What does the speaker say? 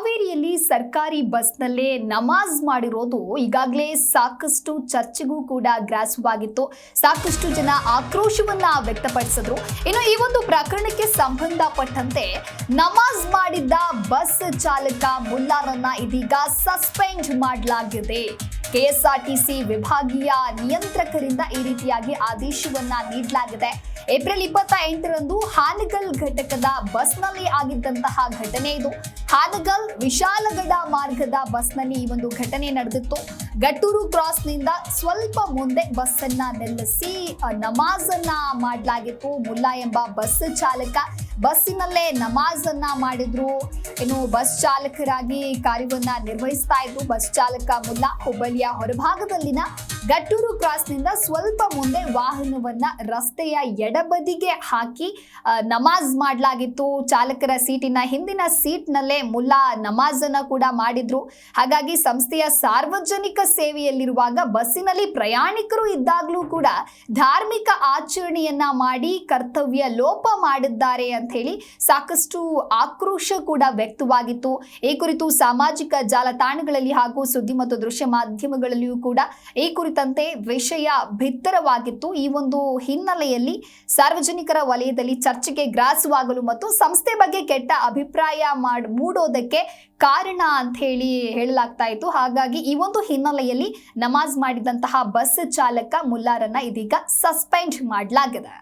ಹಾವೇರಿಯಲ್ಲಿ ಸರ್ಕಾರಿ ಬಸ್ನಲ್ಲೇ ನಮಾಜ್ ಮಾಡಿರೋದು ಈಗಾಗಲೇ ಸಾಕಷ್ಟು ಚರ್ಚೆಗೂ ಕೂಡ ಗ್ರಾಸವಾಗಿತ್ತು. ಸಾಕಷ್ಟು ಜನ ಆಕ್ರೋಶವನ್ನ ವ್ಯಕ್ತಪಡಿಸಿದ್ರು. ಇನ್ನು ಈ ಒಂದು ಪ್ರಕರಣಕ್ಕೆ ಸಂಬಂಧಪಟ್ಟಂತೆ ನಮಾಜ್ ಮಾಡಿದ್ದ ಬಸ್ ಚಾಲಕ ಮುಲ್ಲಾರನ್ನ ಇದೀಗ ಸಸ್ಪೆಂಡ್ ಮಾಡಲಾಗಿದೆ. ಕೆಎಸ್ಆರ್ಟಿಸಿ ವಿಭಾಗೀಯ ನಿಯಂತ್ರಕರಿಂದ ಈ ರೀತಿಯಾಗಿ ಆದೇಶವನ್ನ ನೀಡಲಾಗಿದೆ. ಏಪ್ರಿಲ್ 28ರಂದು ಹಾನಗಲ್ ಘಟಕದ ಬಸ್ನಲ್ಲಿ ಆಗಿದ್ದಂತಹ ಘಟನೆ ಇದು. ಹಾನಗಲ್ ವಿಶಾಲಗಡ ಮಾರ್ಗದ ಬಸ್ನಲ್ಲಿ ಈ ಒಂದು ಘಟನೆ ನಡೆದಿತ್ತು. ಗಟ್ಟೂರು ಕ್ರಾಸ್ನಿಂದ ಸ್ವಲ್ಪ ಮುಂದೆ ಬಸ್ ಅನ್ನ ನಿಲ್ಲಿಸಿ ನಮಾಜ್ ಅನ್ನ ಮಾಡಲಾಗಿತ್ತು. ಮುಲ್ಲಾ ಎಂಬ ಬಸ್ ಚಾಲಕ ಬಸ್ಸಿನಲ್ಲೇ ನಮಾಜ್ ಅನ್ನ ಮಾಡಿದ್ರು. ಇನ್ನು ಬಸ್ ಚಾಲಕರಾಗಿ ಕಾರ್ಯವನ್ನ ನಿರ್ವಹಿಸ್ತಾ ಇದ್ರು. ಬಸ್ ಚಾಲಕ ಮುಲ್ಲಾ ಹುಬ್ಬಳ್ಳಿಯ ಹೊರಭಾಗದಲ್ಲಿನ ಗಟ್ಟೂರು ಕ್ರಾಸ್ನಿಂದ ಸ್ವಲ್ಪ ಮುಂದೆ ವಾಹನವನ್ನ ರಸ್ತೆಯ ಎಡಬದಿಗೆ ಹಾಕಿ ನಮಾಜ್ ಮಾಡಲಾಗಿತ್ತು. ಚಾಲಕರ ಸೀಟಿನ ಹಿಂದಿನ ಸೀಟ್ನಲ್ಲೇ ಮುಲ್ಲಾ ನಮಾಜ್ ಅನ್ನ ಕೂಡ ಮಾಡಿದ್ರು. ಹಾಗಾಗಿ ಸಂಸ್ಥೆಯ ಸಾರ್ವಜನಿಕ ಸೇವೆಯಲ್ಲಿರುವಾಗ ಬಸ್ಸಿನಲ್ಲಿ ಪ್ರಯಾಣಿಕರು ಇದ್ದಾಗಲೂ ಕೂಡ ಧಾರ್ಮಿಕ ಆಚರಣೆಯನ್ನ ಮಾಡಿ ಕರ್ತವ್ಯ ಲೋಪ ಮಾಡಿದ್ದಾರೆ ಅಂತ ಹೇಳಿ ಸಾಕಷ್ಟು ಆಕ್ರೋಶ ಕೂಡ ವ್ಯಕ್ತವಾಗಿತ್ತು. ಈ ಕುರಿತು ಸಾಮಾಜಿಕ ಜಾಲತಾಣಗಳಲ್ಲಿ ಹಾಗೂ ಸುದ್ದಿ ಮತ್ತು ದೃಶ್ಯ ಮಾಧ್ಯಮಗಳಲ್ಲಿಯೂ ಕೂಡ ಈ ಕುರಿತಂತೆ ವಿಷಯ ಬಿತ್ತರವಾಗಿತ್ತು. ಈ ಒಂದು ಹಿನ್ನೆಲೆಯಲ್ಲಿ ಸಾರ್ವಜನಿಕರ ವಲಯದಲ್ಲಿ ಚರ್ಚೆಗೆ ಗ್ರಾಸವಾಗಲು ಮತ್ತು ಸಂಸ್ಥೆ ಬಗ್ಗೆ ಕೆಟ್ಟ ಅಭಿಪ್ರಾಯ ಮೂಡೋದಕ್ಕೆ ಕಾರಣ ಅಂತ ಹೇಳಿ ಹೇಳಲಾಗ್ತಾ ಇತ್ತು. ಹಾಗಾಗಿ ಈ ಒಂದು ಹಿನ್ನೆಲೆಯಲ್ಲಿ ನಮಾಜ್ ಮಾಡಿದಂತಹ ಬಸ್ ಚಾಲಕ ಮುಲ್ಲಾರನ್ನ ಇದೀಗ ಸಸ್ಪೆಂಡ್ ಮಾಡಲಾಗಿದೆ.